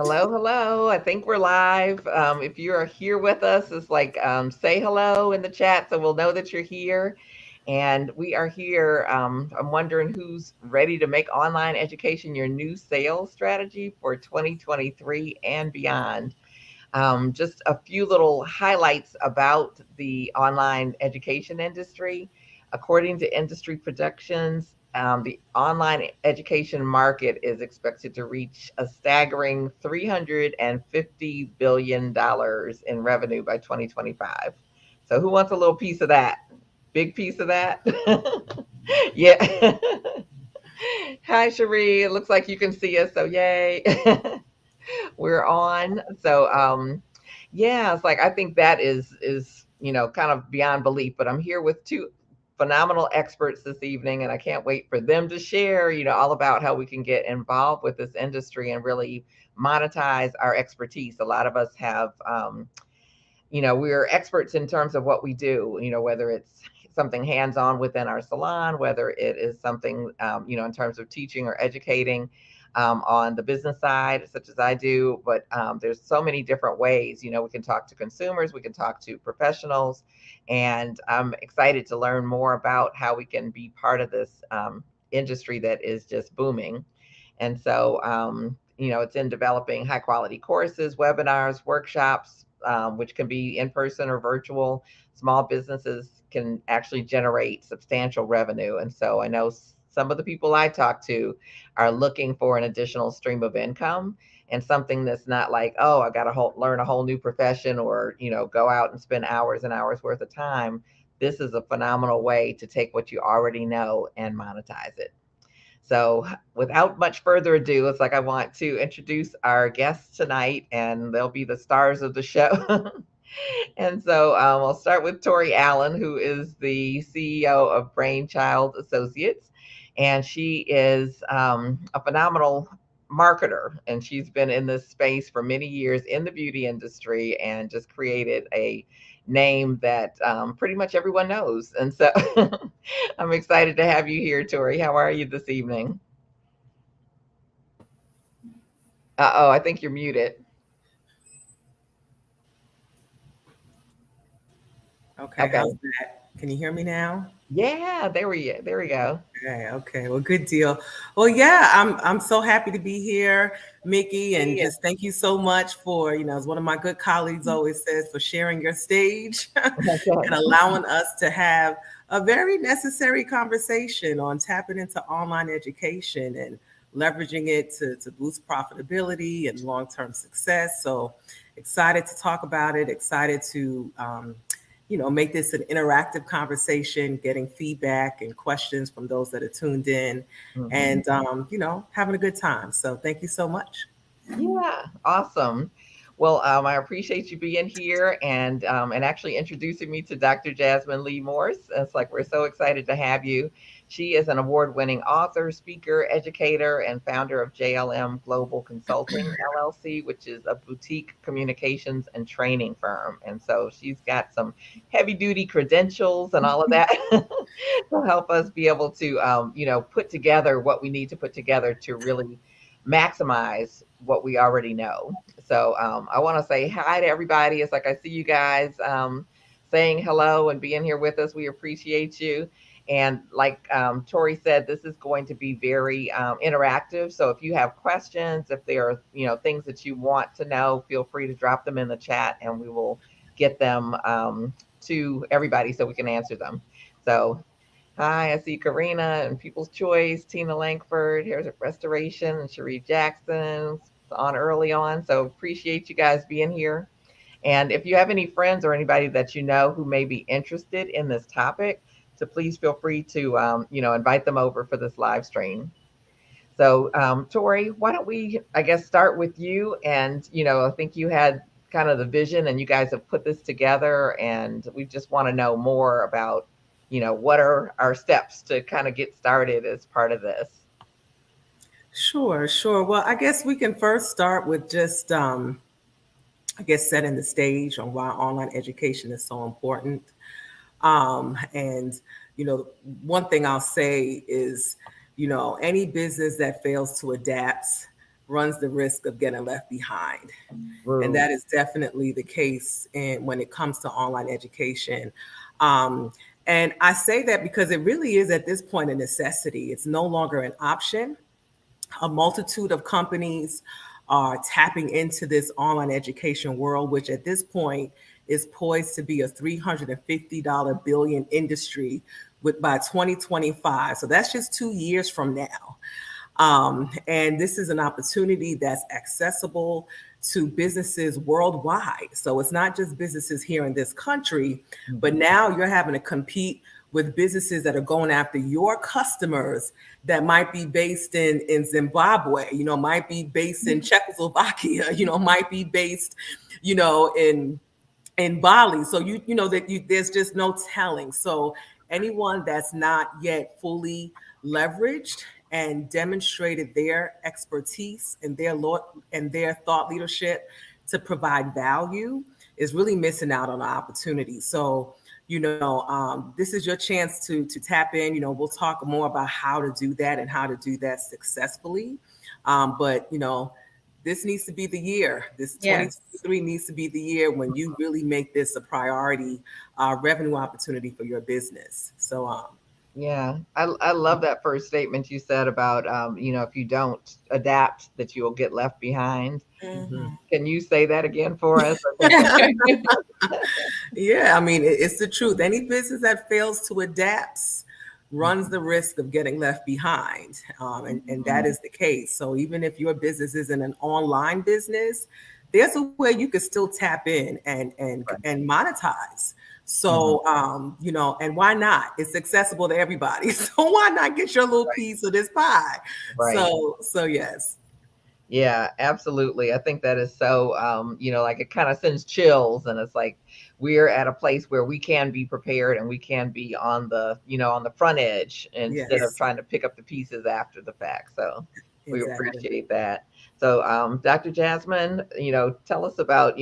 Hello, hello. I think we're live. If you are here with us, it's like say hello in the chat so we'll know that you're here. And we are here. I'm wondering who's ready to make online education your new sales strategy for 2023 and beyond. Just a few little highlights about the online education industry. According to industry projections, the online education market is expected to reach a staggering $350 billion in revenue by 2025. So, who wants a little piece of that? Big piece of that? Yeah. Hi, Cherie. It looks like you can see us. So, yay. We're on. So yeah, it's like I think that is kind of beyond belief, but I'm here with two phenomenal experts this evening and I can't wait for them to share, all about how we can get involved with this industry and really monetize our expertise. A lot of us have we're experts in terms of what we do, whether it's something hands-on within our salon, whether it is something in terms of teaching or educating on the business side, such as I do. But there's so many different ways. We can talk to consumers, we can talk to professionals, and I'm excited to learn more about how we can be part of this industry that is just booming. And so, it's in developing high quality courses, webinars, workshops, which can be in person or virtual. Small businesses can actually generate substantial revenue. And so I know some of the people I talk to are looking for an additional stream of income and something that's not like, oh, I got to learn a whole new profession or, go out and spend hours and hours worth of time. This is a phenomenal way to take what you already know and monetize it. So, without much further ado, it's like I want to introduce our guests tonight, and they'll be the stars of the show. And so I'll start with Tori Allen, who is the CEO of Brainchild Associates. And she is a phenomenal marketer. And she's been in this space for many years in the beauty industry and just created a name that pretty much everyone knows. And so I'm excited to have you here, Tori. How are you this evening? Oh, I think you're muted. Okay, how's Okay. that? Can you hear me now? Yeah, there we go. Okay. Well, good deal. Well, yeah, I'm so happy to be here, Mickey, and Hey. just thank you so much for, as one of my good colleagues always says, for sharing your stage and Okay. allowing us to have a very necessary conversation on tapping into online education and leveraging it to boost profitability and long-term success. So excited to talk about it, excited to make this an interactive conversation, getting feedback and questions from those that are tuned in, Mhm. and having a good time. So thank you so much. Yeah, awesome. Well, I appreciate you being here and actually introducing me to Dr. Jasmine Leigh Morse. It's like we're so excited to have you. She is an award-winning author, speaker, educator, and founder of JLM Global Consulting LLC, which is a boutique communications and training firm. And so she's got some heavy-duty credentials and all of that to help us be able to, put together what we need to put together to really maximize what we already know. So I want to say hi to everybody. It's like I see you guys saying hello and being here with us. We appreciate you. And like Tori said, this is going to be very interactive. So if you have questions, if there are things that you want to know, feel free to drop them in the chat, and we will get them to everybody so we can answer them. So hi, I see Karina and People's Choice, Tina Langford, here's a Restoration, and Cherie Jackson on early on. So appreciate you guys being here. And if you have any friends or anybody that you know who may be interested in this topic, so please feel free to invite them over for this live stream. So Tori, why don't we, I guess, start with you? And I think you had kind of the vision, and you guys have put this together, and we just want to know more about what are our steps to kind of get started as part of this. Sure, sure. Well, I guess we can first start with just, I guess, setting the stage on why online education is so important. And, one thing I'll say is, any business that fails to adapt runs the risk of getting left behind. And Whoa. that is definitely the case when it comes to online education. Um, and I say that because it really is at this point a necessity. It's no longer an option. A multitude of companies are tapping into this online education world, which at this point is poised to be a $350 billion industry with by 2025. So that's just 2 years from now. And this is an opportunity that's accessible to businesses worldwide. So it's not just businesses here in this country, but Mhm. now you're having to compete with businesses that are going after your customers that might be based in Zimbabwe, might be based in Czechoslovakia, might be based, in Bali. So there's just no telling. So anyone that's not yet fully leveraged and demonstrated their expertise and their thought leadership to provide value is really missing out on an opportunity. So this is your chance to tap in. We'll talk more about how to do that and how to do that successfully. But this needs to be the year. This Yes. 2023 needs to be the year when you really make this a priority revenue opportunity for your business. So, Yeah, I love that first statement you said about if you don't adapt, that you will get left behind. mhm. Can you say that again for us? I think that. Yeah, I mean, it's the truth. Any business that fails to adapt runs the risk of getting left behind. And that Mhm. is the case. So even if your business isn't an online business, there's a way you can still tap in Right. and monetize. Mhm. So and why not? It's accessible to everybody. So why not get your little Right. piece of this pie? Right. So yes. Yeah, absolutely. I think that is so, like it kind of sends chills, and it's like we're at a place where we can be prepared and we can be on on the front edge instead of Yes, trying to pick up the pieces after the fact. So we exactly. appreciate that. So, Dr. Jasmine, tell us about,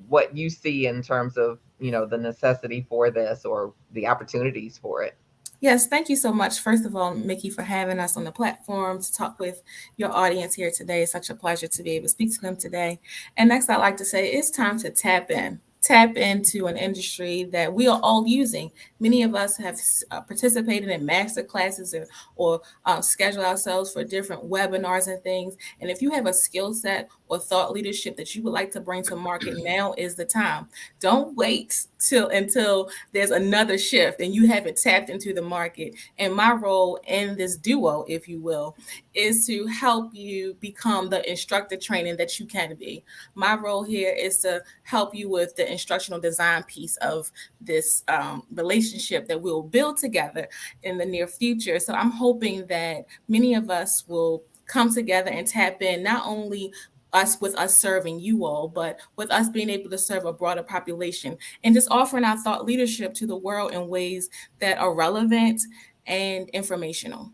what you see in terms of, the necessity for this or the opportunities for it. Yes, thank you so much. First of all, Mickey, for having us on the platform to talk with your audience here today. It's such a pleasure to be able to speak to them today. And next, I'd like to say it's time to tap in. Tap into an industry that we are all using. Many of us have participated in master classes or schedule ourselves for different webinars and things. And if you have a skill set or thought leadership that you would like to bring to market, now is the time. Don't wait till until there's another shift and you haven't tapped into the market. And my role in this duo, if you will, is to help you become the instructor training that you can be. My role here is to help you with the instructional design piece of this relationship that we'll build together in the near future. So I'm hoping that many of us will come together and tap in not only us serving you all, but with us being able to serve a broader population and just offering our thought leadership to the world in ways that are relevant and informational.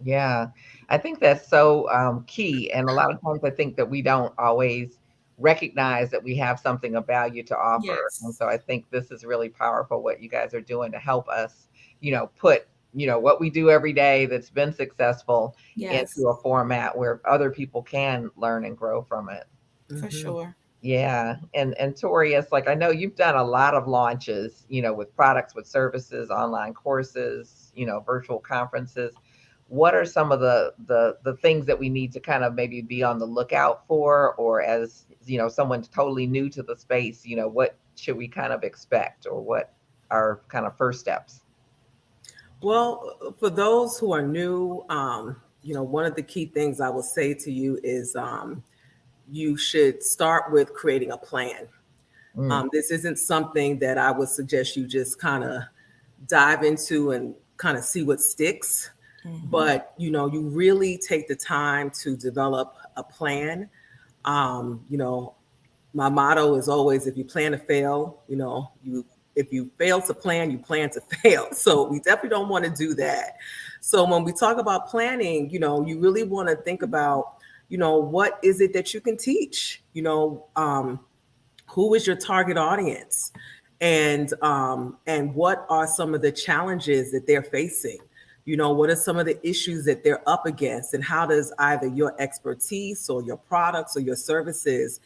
Yeah, I think that's so key. And a lot of times I think that we don't always recognize that we have something of value to offer. And Yes. so I think this is really powerful what you guys are doing to help us, put, what we do every day that's been successful Yes, into a format where other people can learn and grow from it. for Mhm. sure. Yeah, and Tori, it's like I know you've done a lot of launches, with products, with services, online courses, virtual conferences. What are some of the things that we need to kind of maybe be on the lookout for, or as someone totally new to the space, what should we kind of expect, or what are kind of first steps? Well, for those who are new, one of the key things I will say to you is you should start with creating a plan. Mm, This isn't something that I would suggest you just kind of dive into and kind of see what sticks, Hmm. but you really take the time to develop a plan. You know, my motto is always if you plan to fail, you if you fail to plan, you plan to fail. So we definitely don't want to do that. So when we talk about planning, you really want to think about, what is it that you can teach? Who is your target audience, and what are some of the challenges that they're facing? What are some of the issues that they're up against, and how does either your expertise or your products or your services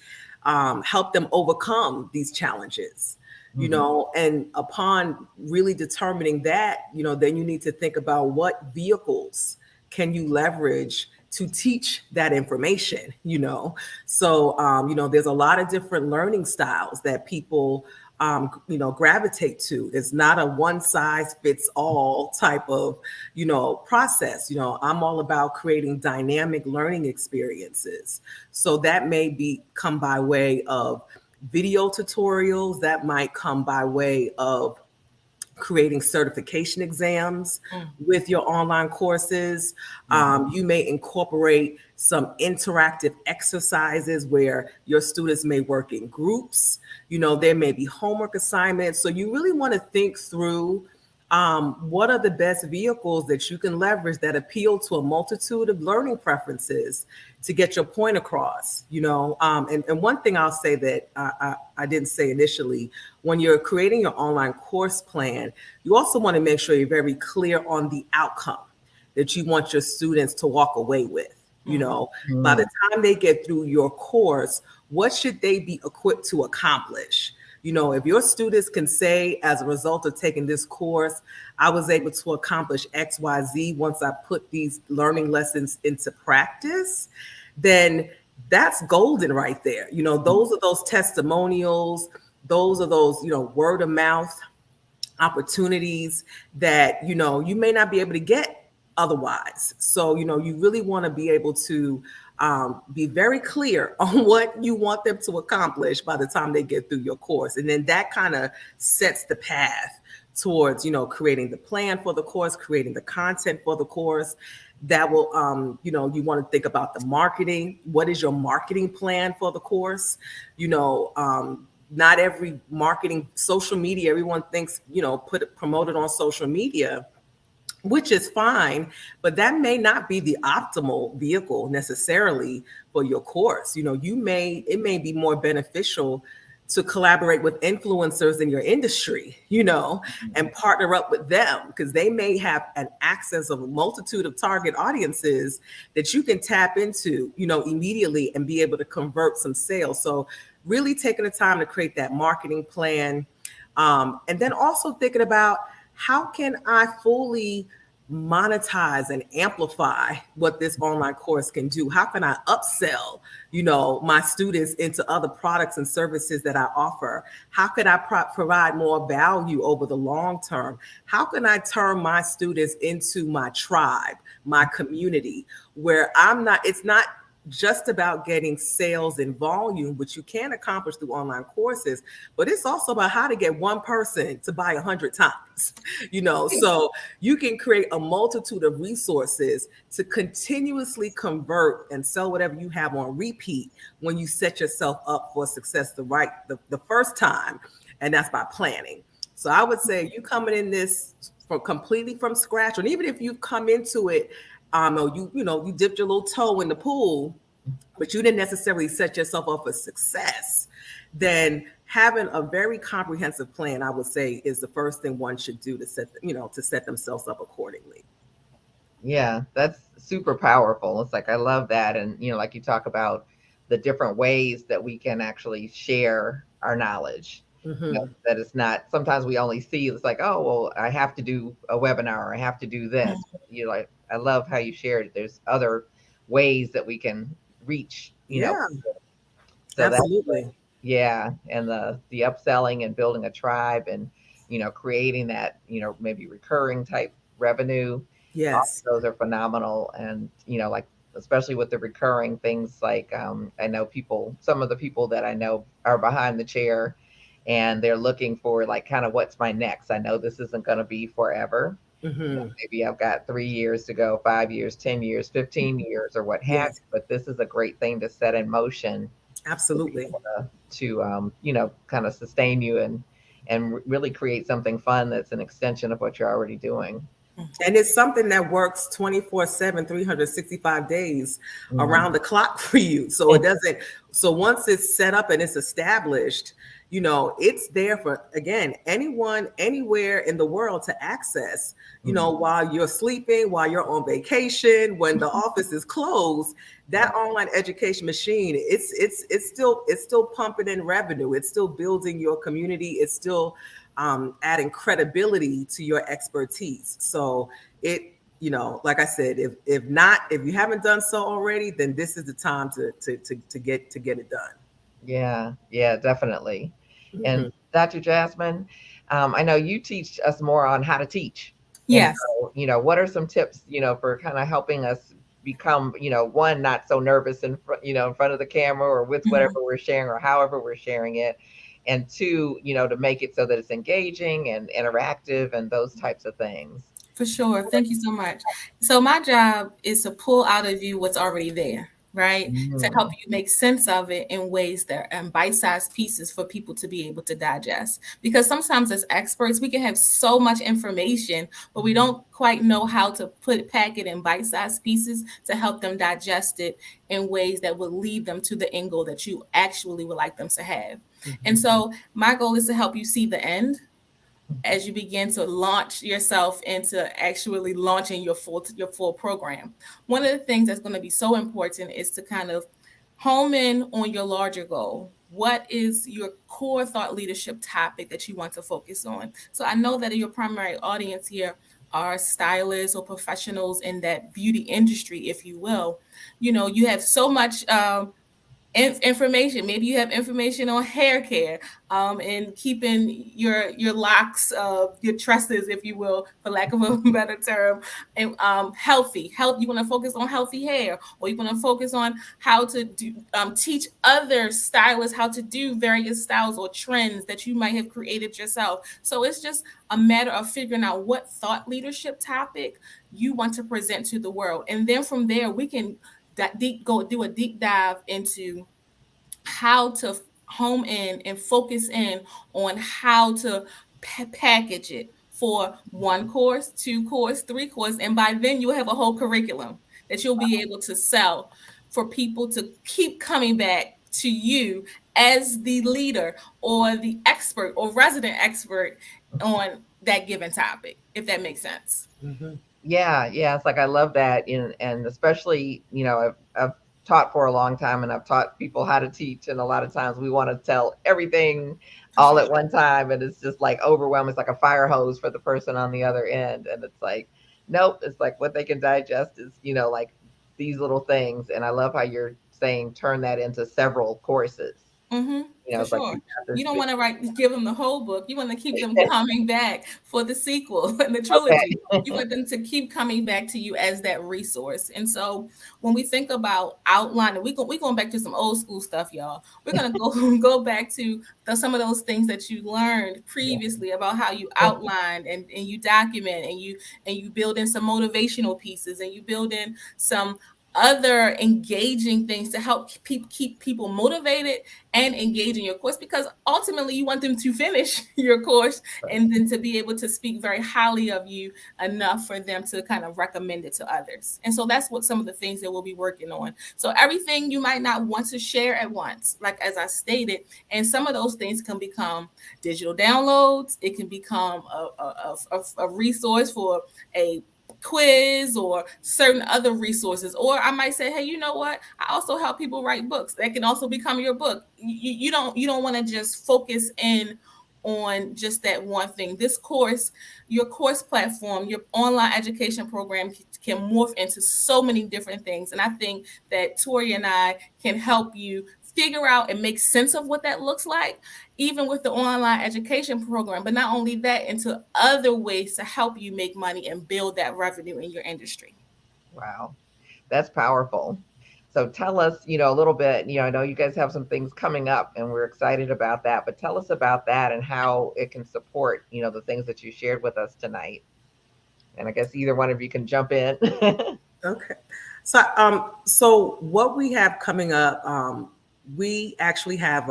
help them overcome these challenges? And upon really determining that, then you need to think about what vehicles can you leverage to teach that information. So there's a lot of different learning styles that people gravitate to. It's not a one size fits all type of process. I'm all about creating dynamic learning experiences, so that may come by way of video tutorials, that might come by way of creating certification exams with your online courses. You may incorporate some interactive exercises where your students may work in groups. There may be homework assignments. So you really want to think through what are the best vehicles that you can leverage that appeal to a multitude of learning preferences to get your point across. And one thing I'll say that I didn't say initially, when you're creating your online course plan, you also want to make sure you're very clear on the outcome that you want your students to walk away with. By the time they get through your course, what should they be equipped to accomplish? If your students can say, as a result of taking this course, I was able to accomplish X, Y, Z once I put these learning lessons into practice, then that's golden right there. Those are those testimonials. Those are those, word of mouth opportunities that, you may not be able to get otherwise. So, you really want to be able to be very clear on what you want them to accomplish by the time they get through your course. And then that kind of sets the path towards, creating the plan for the course, creating the content for the course. That will, you want to think about the marketing. What is your marketing plan for the course? Not every marketing, social media, everyone thinks, promote it on social media, which is fine, but that may not be the optimal vehicle necessarily for your course. It may be more beneficial to collaborate with influencers in your industry, and partner up with them, because they may have an access of a multitude of target audiences that you can tap into, immediately and be able to convert some sales. So really taking the time to create that marketing plan. And then also thinking about, how can I fully monetize and amplify what this online course can do? How can I upsell, my students into other products and services that I offer? How can I provide more value over the long term? How can I turn my students into my tribe, my community, where it's not just about getting sales and volume, which you can accomplish through online courses, but it's also about how to get one person to buy 100 times, so you can create a multitude of resources to continuously convert and sell whatever you have on repeat when you set yourself up for success the first time. And that's by planning. So I would say you coming in this completely from scratch, and even if you've come into it, or you dipped your little toe in the pool, but you didn't necessarily set yourself up for success, then having a very comprehensive plan, I would say, is the first thing one should do to set themselves up accordingly. Yeah, that's super powerful. It's like, I love that. And, like you talk about the different ways that we can actually share our knowledge. That it's not, sometimes we only see, it's like, oh, well, I have to do a webinar, or I have to do this. Like, I love how you shared it. There's other ways that we can reach, So absolutely. And the upselling and building a tribe, and creating that, maybe recurring type revenue. Yes, those are phenomenal. And like, especially with the recurring things, like I know some of the people that I know are behind the chair, and they're looking for, like, kind of, what's my next? I know this isn't going to be forever. Maybe I've got 3 years to go, 5 years, 10 years, 15 years, or what have you. But this is a great thing to set in motion. Absolutely. To kind of sustain you and really create something fun that's an extension of what you're already doing. And it's something that works 24/7, 365 days around the clock for you. So it doesn't, so once it's set up and it's established, it's there for, again, anyone, anywhere in the world to access, Mhm. while you're sleeping, while you're on vacation, when the office is closed. That Right. online education machine, it's still pumping in revenue. It's still building your community. It's still adding credibility to your expertise. So it, like I said, if you haven't done so already, then this is the time to get it done. Yeah, yeah, definitely. And Mhm. Dr. Jasmine, I know you teach us more on how to teach. And Yes. so, what are some tips, for kind of helping us become, one, not so nervous in front of the camera or with whatever Mhm. we're sharing or however we're sharing it. And two, to make it so that it's engaging and interactive and those types of things. For sure. Thank you so much. So my job is to pull out of you what's already there, right? To help Mm. you make sense of it in ways that are bite-sized pieces for people to be able to digest. Because sometimes as experts, we can have so much information, but we don't quite know how to pack it in bite-sized pieces to help them digest it in ways that will lead them to the end goal that you actually would like them to have. And Mhm. so my goal is to help you see the end as you begin to launch yourself into actually launching your full program. One of the things that's going to be so important is to kind of home in on your larger goal. What is your core thought leadership topic that you want to focus on? So I know that your primary audience here are stylists or professionals in that beauty industry, if you will. You have so much information. Maybe you have information on hair care, and keeping your locks, your tresses, if you will, for lack of a better term, and healthy. Health. You want to focus on healthy hair, or you want to focus on how to teach other stylists how to do various styles or trends that you might have created yourself. So it's just a matter of figuring out what thought leadership topic you want to present to the world, and then from there we can go do a deep dive into how to home in and focus in on how to package it for one course, two course, three course, and by then you'll have a whole curriculum that you'll be able to sell for people to keep coming back to you as the leader or the expert or resident expert on that given topic, if that makes sense. Mhm. Yeah, yeah, it's like I love that, and especially, I've taught for a long time, and I've taught people how to teach, and a lot of times we want to tell everything For all sure. at one time, and it's just like overwhelming. It's like a fire hose for the person on the other end, and it's like, nope, it's like what they can digest is, like these little things, and I love how you're saying turn that into several courses. For It's like sure. we got You this don't big. want to give them the whole book. You want to keep them coming back for the sequel and the trilogy. You Okay. want them to keep coming back to you as that resource. And so when we think about outlining, we going back to some old school stuff, y'all. We're gonna go go back to some of those things that you learned Yeah. previously about how you outlined and you document and you build in some motivational pieces and you build in some other engaging things to help keep people motivated and engage in your course, because ultimately you want them to finish your course and then to be able to speak very highly of you enough for them to kind of recommend it to others. And so that's what some of the things that we'll be working on. So everything you might not want to share at once, like as I stated, and some of those things can become digital downloads. It can become a resource for a quiz or certain other resources, or I might say, hey, you know what, I also help people write books that can also become your book. You don't want to just focus in on just that one thing. This course, your course platform, your online education program can morph into so many different things, and I think that Tori and I can help you figure out and make sense of what that looks like, even with the online education program, but not only that, into other ways to help you make money and build that revenue in your industry. Wow. That's powerful. So tell us, a little bit, I know you guys have some things coming up and we're excited about that, but tell us about that and how it can support, the things that you shared with us tonight. And I guess either one of you can jump in. Okay. So what we have coming up, we actually have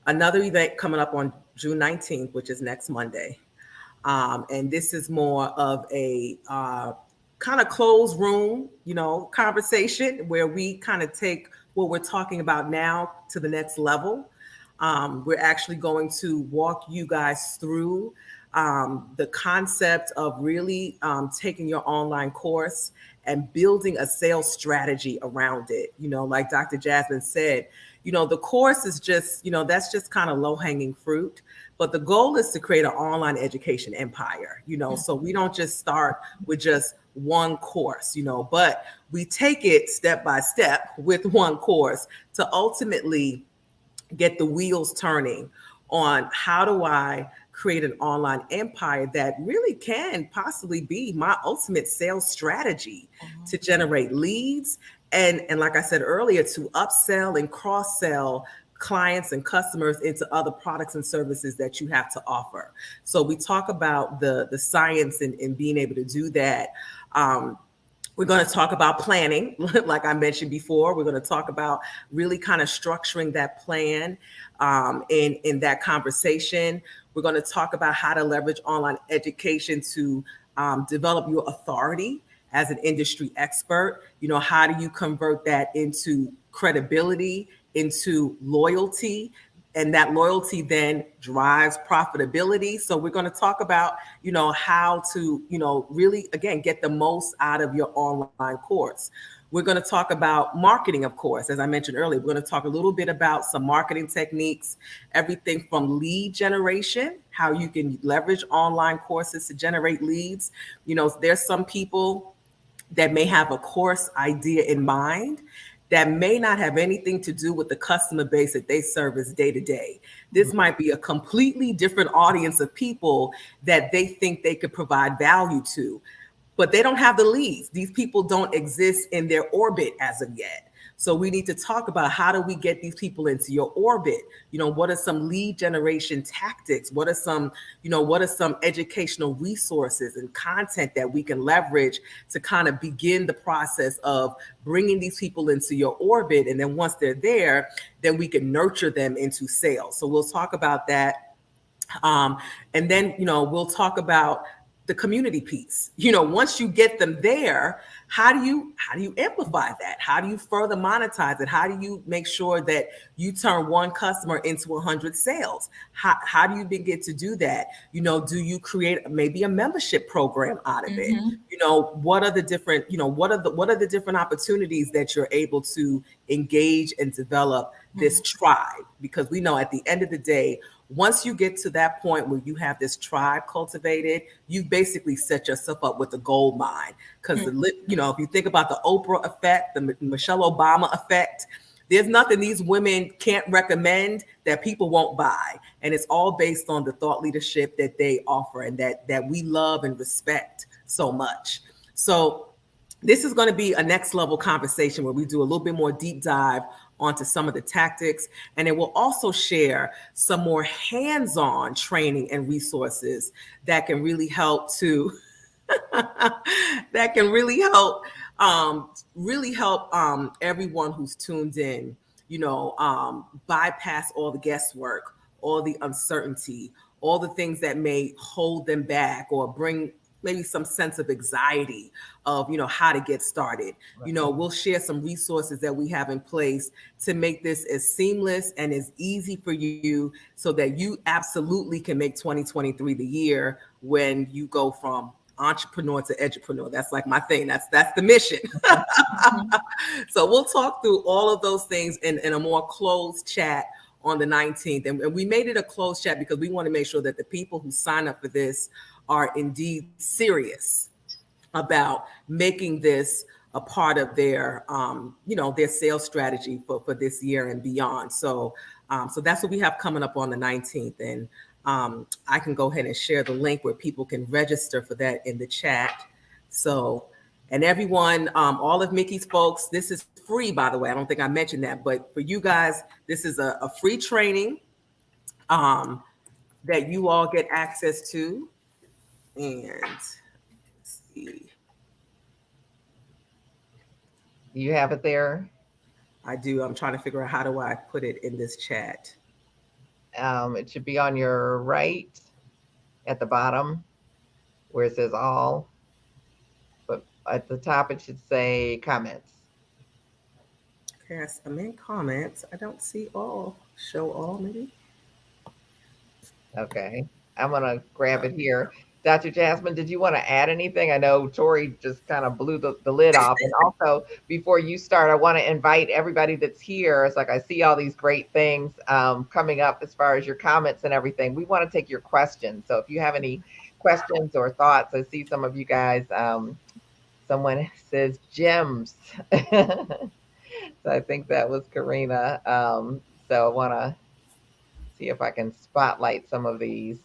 another event coming up on June 19th, which is next Monday. And this is more of a kind of closed room, conversation where we kind of take what we're talking about now to the next level. We're actually going to walk you guys through the concept of really taking your online course and building a sales strategy around it. Like Dr. Jasmine said, the course is just, that's just kind of low hanging fruit. But the goal is to create an online education empire, so we don't just start with just one course, but we take it step by step with one course to ultimately get the wheels turning on how do I create an online empire that really can possibly be my ultimate sales strategy to generate leads and like I said earlier, to upsell and cross sell clients and customers into other products and services that you have to offer. So we talk about the science in being able to do that. We're going to talk about planning, like I mentioned before. We're going to talk about really kind of structuring that plan in that conversation. We're going to talk about how to leverage online education to develop your authority as an industry expert. How do you convert that into credibility, into loyalty? And that loyalty then drives profitability. So we're going to talk about, how to, really, again, get the most out of your online course. We're going to talk about marketing, of course, as I mentioned earlier. We're going to talk a little bit about some marketing techniques, everything from lead generation, how you can leverage online courses to generate leads. There's some people that may have a course idea in mind that may not have anything to do with the customer base that they service day to day. This might be a completely different audience of people that they think they could provide value to, but they don't have the leads. These people don't exist in their orbit as of yet. So we need to talk about how do we get these people into your orbit? What are some lead generation tactics? What are some educational resources and content that we can leverage to kind of begin the process of bringing these people into your orbit? And then once they're there, then we can nurture them into sales. So we'll talk about that. And then, we'll talk about the community piece. Once you get them there, how do you amplify that? How do you further monetize it? How do you make sure that you turn one customer into 100 sales? How do you begin to do that? Do you create maybe a membership program out of it? What are the different, what are the different opportunities that you're able to engage and develop this tribe? Because we know at the end of the day, once you get to that point where you have this tribe cultivated, you've basically set yourself up with a gold mine. Because, if you think about the Oprah effect, the Michelle Obama effect, there's nothing these women can't recommend that people won't buy. And it's all based on the thought leadership that they offer and that we love and respect so much. So this is going to be a next level conversation where we do a little bit more deep dive onto some of the tactics. And it will also share some more hands-on training and resources that can really help to that can really help everyone who's tuned in, bypass all the guesswork, all the uncertainty, all the things that may hold them back or bring maybe some sense of anxiety of, how to get started. Right. We'll share some resources that we have in place to make this as seamless and as easy for you so that you absolutely can make 2023 the year when you go from entrepreneur to edupreneur. That's like my thing. That's the mission. So we'll talk through all of those things in a more closed chat on the 19th. And we made it a closed chat because we want to make sure that the people who sign up for this are indeed serious about making this a part of their, their sales strategy for this year and beyond. So that's what we have coming up on the 19th. And I can go ahead and share the link where people can register for that in the chat. So, and everyone, all of Mickey's folks, this is free, by the way. I don't think I mentioned that, but for you guys, this is a free training that you all get access to. And let's see. You have it there? I do. I'm trying to figure out how do I put it in this chat. It should be on your right at the bottom where it says all. But at the top, it should say comments. Okay, I'm in comments. I don't see all. Show all, maybe. Okay. I'm gonna grab it here. Dr. Jasmine, did you want to add anything? I know Tori just kind of blew the lid off. And also, before you start, I want to invite everybody that's here. It's like I see all these great things coming up as far as your comments and everything. We want to take your questions. So if you have any questions or thoughts, I see some of you guys. Someone says gems. So I think that was Karina. So I want to see if I can spotlight some of these.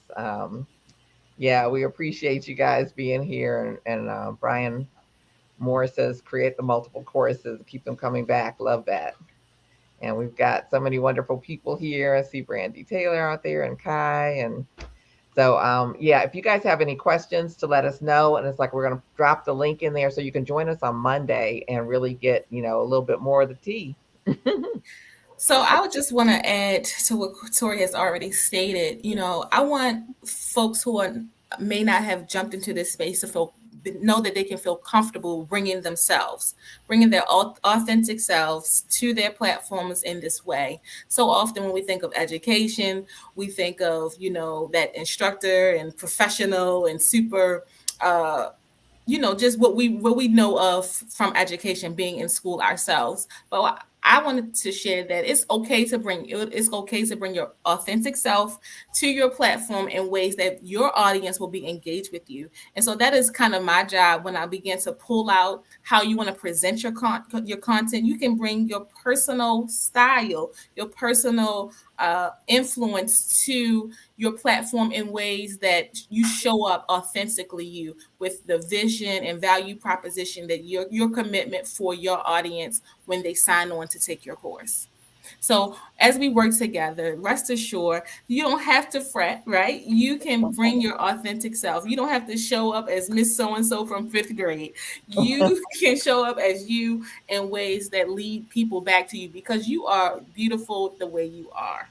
Yeah, we appreciate you guys being here. And Brian Moore says, create the multiple choruses, keep them coming back. Love that. And we've got so many wonderful people here. I see Brandy Taylor out there and Kai. And so, yeah, if you guys have any questions to let us know, and it's like we're going to drop the link in there so you can join us on Monday and really get, a little bit more of the tea. So I would just want to add to what Tori has already stated. I want folks who may not have jumped into this space to know that they can feel comfortable bringing their authentic selves to their platforms in this way. So often when we think of education, we think of, that instructor and professional and super, just what we know of from education, being in school ourselves. But I wanted to share that it's okay to bring your authentic self to your platform in ways that your audience will be engaged with you. And so that is kind of my job when I begin to pull out how you want to present your content. You can bring your personal style, your personal influence to your platform in ways that you show up authentically you, with the vision and value proposition that your commitment for your audience when they sign on to take your course. So as we work together, rest assured, you don't have to fret, right? You can bring your authentic self. You don't have to show up as Miss So-and-so from fifth grade. You can show up as you in ways that lead people back to you, because you are beautiful the way you are.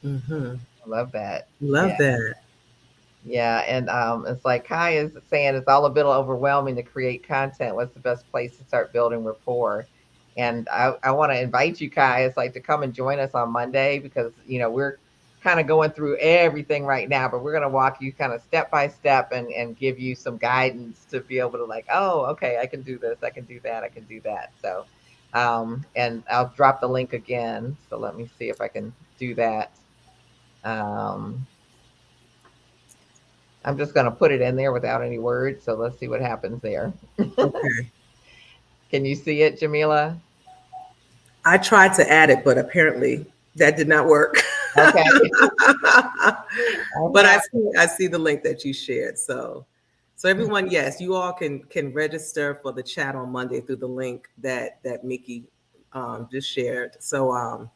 Mm-hmm. I love that. Love Yeah. that. Yeah, and it's like Kai is saying it's all a bit overwhelming to create content. What's the best place to start building rapport? And I want to invite you, Kai, it's like to come and join us on Monday because we're kind of going through everything right now, but we're going to walk you kind of step by step and give you some guidance to be able to like, oh, okay, I can do this, I can do that, I can do that. So, and I'll drop the link again. So let me see if I can do that. Um, I'm just going to put it in there without any words. So let's see what happens there. Okay. Can you see it, Jamila? I tried to add it, but apparently that did not work. Okay. But I see the link that you shared. So everyone, yes, you all can register for the chat on Monday through the link that Mickey just shared. So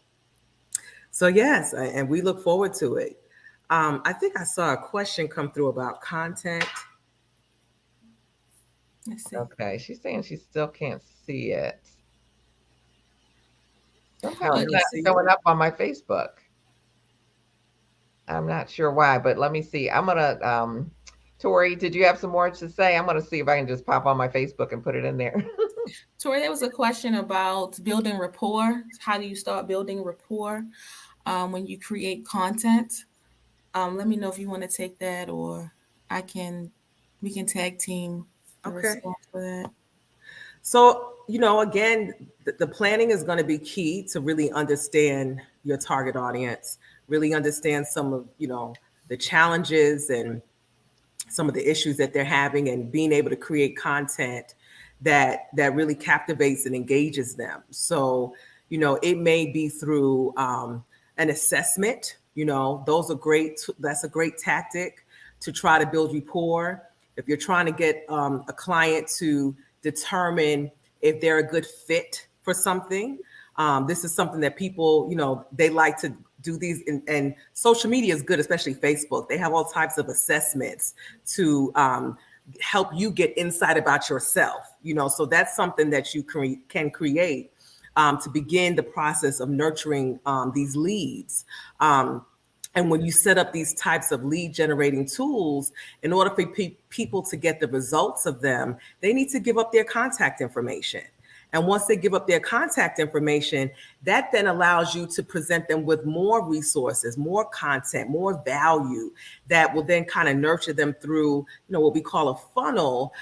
yes, and we look forward to it. I think I saw a question come through about content. Let's see. Okay. She's saying she still can't see it. Somehow You it's don't not see showing it? up on my Facebook. I'm not sure why, but let me see. I'm gonna Tori, did you have some more to say? I'm gonna see if I can just pop on my Facebook and put it in there. Tori, there was a question about building rapport. How do you start building rapport when you create content? Let me know if you want to take that, or I can. We can tag team the Okay. response for that. So, again, the planning is going to be key to really understand your target audience, really understand some of, the challenges and some of the issues that they're having, and being able to create content that really captivates and engages them. So, it may be through an assessment. Those are great. That's a great tactic to try to build rapport. If you're trying to get a client to determine if they're a good fit for something, this is something that people, they like to do these, and social media is good, especially Facebook. They have all types of assessments to help you get insight about yourself. So that's something that you can create to begin the process of nurturing these leads. And when you set up these types of lead generating tools, in order for people to get the results of them, they need to give up their contact information. And once they give up their contact information, that then allows you to present them with more resources, more content, more value that will then kind of nurture them through, what we call a funnel,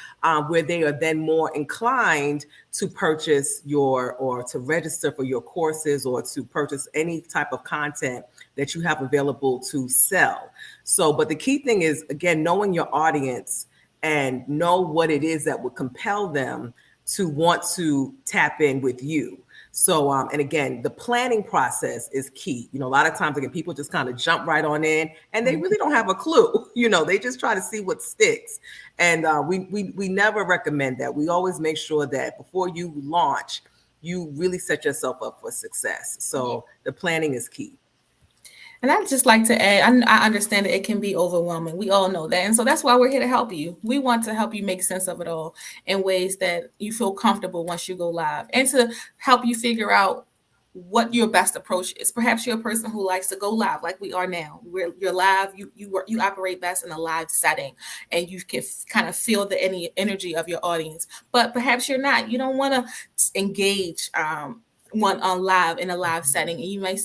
where they are then more inclined to purchase or to register for your courses or to purchase any type of content that you have available to sell. So, but the key thing is, again, knowing your audience and know what it is that would compel them to want to tap in with you. So, and again, the planning process is key. A lot of times, again, people just kind of jump right on in and they really don't have a clue. They just try to see what sticks. And we never recommend that. We always make sure that before you launch, you really set yourself up for success. So the planning is key. And I'd just like to add, I understand that it can be overwhelming. We all know that. And so that's why we're here to help you. We want to help you make sense of it all in ways that you feel comfortable once you go live, and to help you figure out what your best approach is. Perhaps you're a person who likes to go live like we are now. You're live, you operate best in a live setting, and you can kind of feel the energy of your audience. But perhaps you're not. You don't want to engage one on live in a live setting.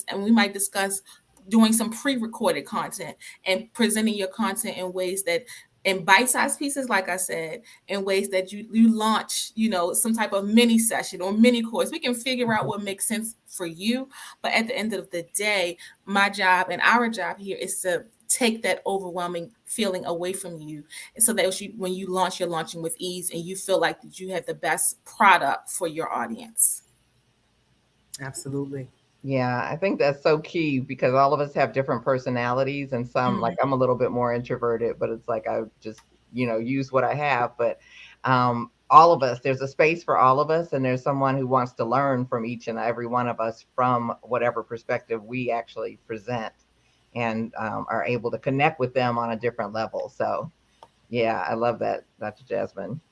And we might discuss doing some pre-recorded content and presenting your content in ways that, in bite-sized pieces, like I said, in ways that you launch, some type of mini session or mini course. We can figure out what makes sense for you. But at the end of the day, my job and our job here is to take that overwhelming feeling away from you, so that when you launch, you're launching with ease and you feel like that you have the best product for your audience. Absolutely. Yeah, I think that's so key because all of us have different personalities, and some, like, I'm a little bit more introverted, but it's like I just, use what I have. But all of us, there's a space for all of us, and there's someone who wants to learn from each and every one of us from whatever perspective we actually present, and are able to connect with them on a different level. So yeah, I love that, Dr. Jasmine.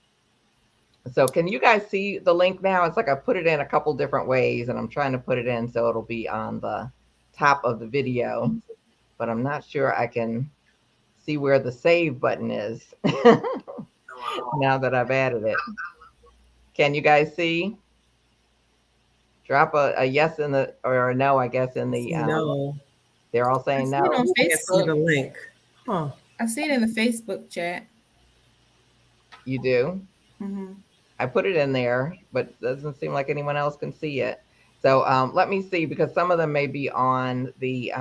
So can you guys see the link now? It's like I put it in a couple different ways, and I'm trying to put it in so it'll be on the top of the video, but I'm not sure I can see where the save button is now that I've added it. Can you guys see? Drop a yes in the, or a no, I guess, in the, No. they're all saying no. I can't see the link. Huh. I see it in the Facebook chat. You do? Mm-hmm. I put it in there, but it doesn't seem like anyone else can see it. So let me see, because some of them may be on the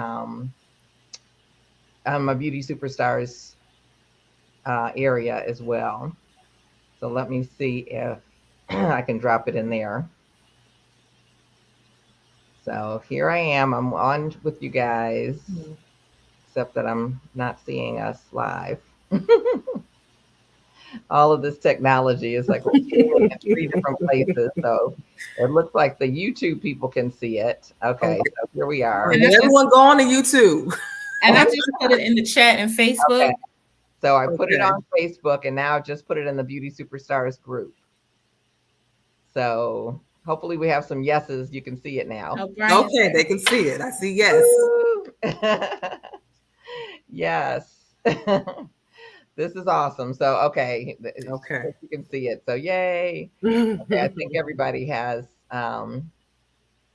my Beauty Superstars area as well. So let me see if I can drop it in there. So here I am. I'm on with you guys, except that I'm not seeing us live. All of this technology is like we're streaming in 3 different places. So it looks like the YouTube people can see it. Okay, so here we are. And everyone go on to YouTube. And I just put it in the chat and Facebook. Okay. So I put it on Facebook, and now just put it in the Beauty Superstars group. So hopefully we have some yeses. You can see it now. Oh, okay, they can see it. I see yes. Yes. This is awesome. So, okay. You can see it. So, yay. Okay, I think everybody has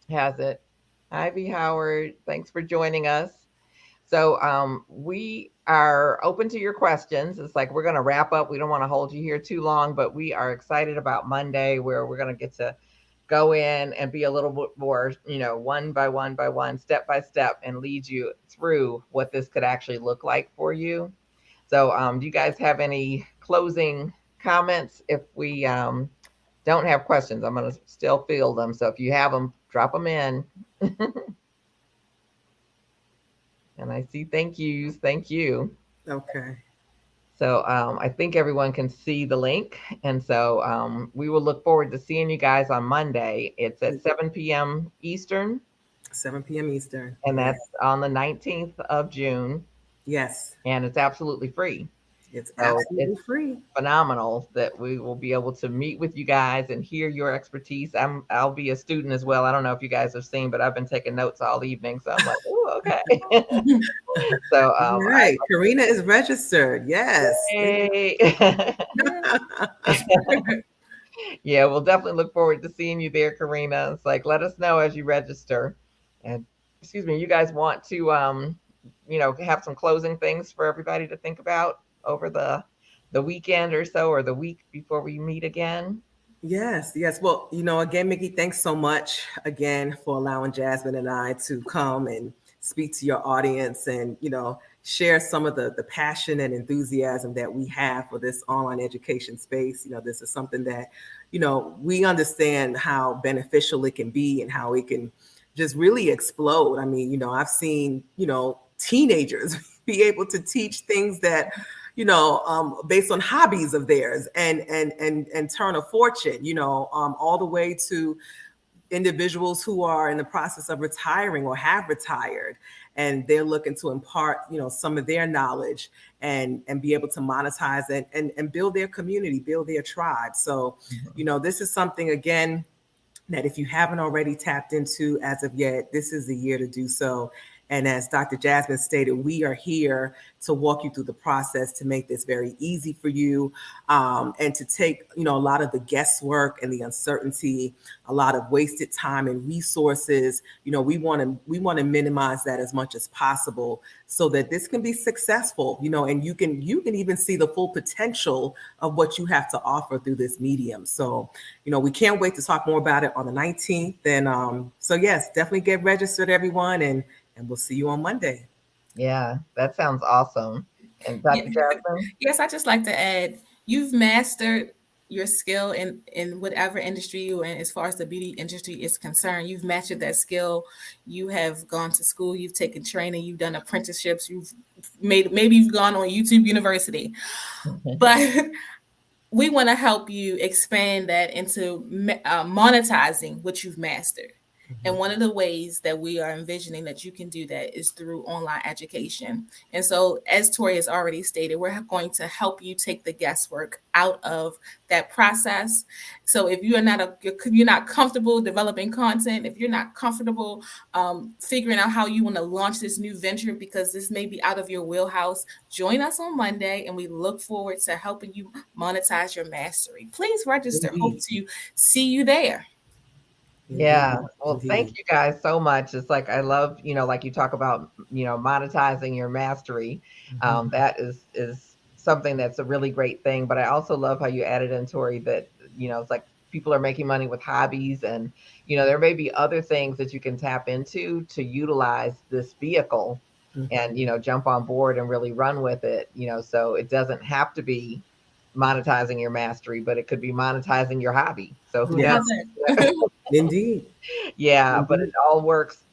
it. Ivy Howard, thanks for joining us. So, we are open to your questions. It's like we're going to wrap up. We don't want to hold you here too long, but we are excited about Monday, where we're going to get to go in and be a little bit more, one by one, step by step, and lead you through what this could actually look like for you. So do you guys have any closing comments? If we don't have questions, I'm going to still field them. So if you have them, drop them in. And I see thank yous. Thank you. Okay. So I think everyone can see the link. And so we will look forward to seeing you guys on Monday. It's at 7 p.m. Eastern. 7 p.m. Eastern. And that's on the 19th of June. Yes. And it's absolutely free. It's absolutely free. Phenomenal that we will be able to meet with you guys and hear your expertise. I'll be a student as well. I don't know if you guys have seen, but I've been taking notes all evening. So I'm like, oh, okay. So all right. Karina is registered. Yes. Hey. Yeah, we'll definitely look forward to seeing you there, Karina. It's like let us know as you register. And excuse me, you guys want to have some closing things for everybody to think about over the weekend or so or the week before we meet again? Yes, yes. Well, again, Mickey, thanks so much again for allowing Jasmine and I to come and speak to your audience and, share some of the passion and enthusiasm that we have for this online education space. This is something that, we understand how beneficial it can be and how it can just really explode. I mean, I've seen, teenagers be able to teach things that based on hobbies of theirs and turn a fortune, all the way to individuals who are in the process of retiring or have retired, and they're looking to impart, some of their knowledge and be able to monetize it and build their community, build their tribe. So, Mhm. this is something again that if you haven't already tapped into as of yet, this is the year to do so. And as Dr. Jasmine stated, we are here to walk you through the process to make this very easy for you, and to take, a lot of the guesswork and the uncertainty, a lot of wasted time and resources. We want to minimize that as much as possible so that this can be successful. And you can even see the full potential of what you have to offer through this medium. So, we can't wait to talk more about it on the 19th. And so, yes, definitely get registered, everyone, and we'll see you on Monday. Yeah, that sounds awesome. And Dr. Ye- Jasmine? Yes, I just like to add, you've mastered your skill in whatever industry you're in. As far as the beauty industry is concerned, you've mastered that skill. You have gone to school, you've taken training, you've done apprenticeships, you've made, maybe you've gone on YouTube University, but we want to help you expand that into monetizing what you've mastered. And one of the ways that we are envisioning that you can do that is through online education. And so, as Tori has already stated, we're going to help you take the guesswork out of that process. So, if you are not you're not comfortable developing content, if you're not comfortable figuring out how you want to launch this new venture because this may be out of your wheelhouse, join us on Monday, and we look forward to helping you monetize your mastery. Please register. Hope Indeed, to see you there. Yeah. indeed, Well, thank indeed. you guys so much. It's like I love, like you talk about, monetizing your mastery. Mhm. That is something that's a really great thing. But I also love how you added in, Tori, that, it's like people are making money with hobbies and, there may be other things that you can tap into to utilize this vehicle and, Mhm. jump on board and really run with it, so it doesn't have to be monetizing your mastery, but it could be monetizing your hobby. So who How knows? about Yes, that? indeed, Yeah, but it indeed. all works,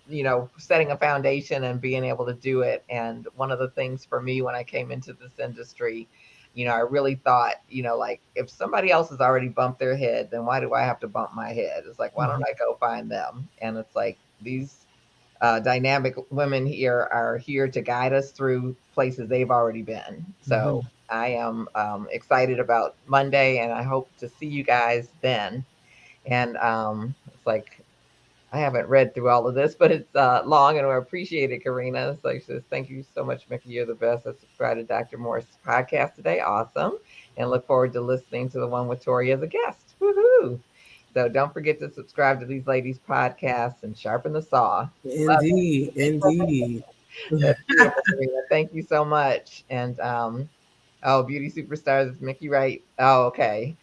setting a foundation and being able to do it. And one of the things for me when I came into this industry, I really thought, like if somebody else has already bumped their head, then why do I have to bump my head? It's like, why don't Mhm. I go find them? And it's like these dynamic women here are here to guide us through places they've already been. So Mhm. I am excited about Monday and I hope to see you guys then. And it's like I haven't read through all of this, but it's long and I appreciate it, Karina. So she says, thank you so much, Mickey. You're the best. I subscribed to Dr. Morse's podcast today. Awesome. And look forward to listening to the one with Tori as a guest. Woohoo. So don't forget to subscribe to these ladies' podcasts and sharpen the saw. Love Indeed, indeed. it. That's beautiful, Karina. Thank you so much. And oh, Beauty Superstars is Mickey right? Oh, okay.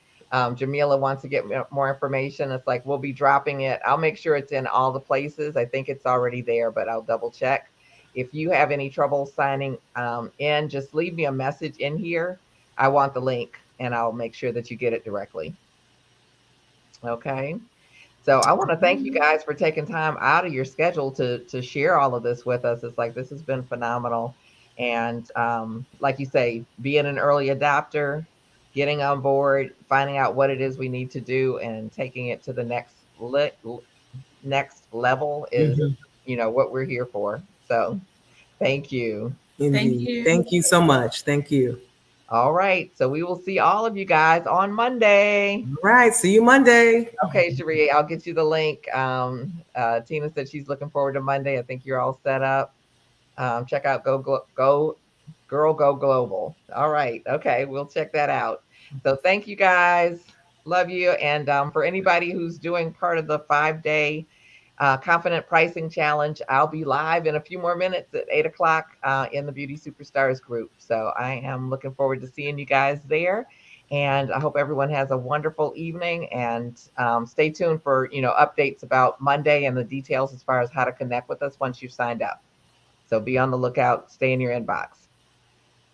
Jamila wants to get more information. It's like we'll be dropping it. I'll make sure it's in all the places. I think it's already there, but I'll double check. If you have any trouble signing in, just leave me a message in here. I want the link, and I'll make sure that you get it directly. Okay. So I want to thank you guys for taking time out of your schedule to share all of this with us. It's like this has been phenomenal, and like you say, being an early adopter, getting on board, finding out what it is we need to do, and taking it to the next level is Mhm. what we're here for. So thank you. Thank Indeed. you. Thank you so much. Thank you. All right, so we will see all of you guys on Monday. All right. See you Monday. Okay, Cherie, I'll get you the link. Tina said she's looking forward to Monday. I think you're all set up. Check out Go Girl Go Global. All right. Okay, we'll check that out. So thank you guys. Love you. And for anybody who's doing part of the 5 day confident pricing challenge, I'll be live in a few more minutes at 8 o'clock in the Beauty Superstars group. So I am looking forward to seeing you guys there. And I hope everyone has a wonderful evening, and stay tuned for, updates about Monday and the details as far as how to connect with us once you've signed up. So be on the lookout, stay in your inbox.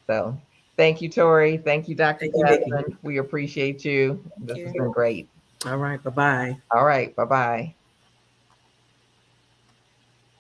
So thank you, Tori. Thank you, Dr. Thank you, Mickey. Jasmine. We appreciate you. Thank This has you. been great. All right. Bye bye. All right. Bye bye.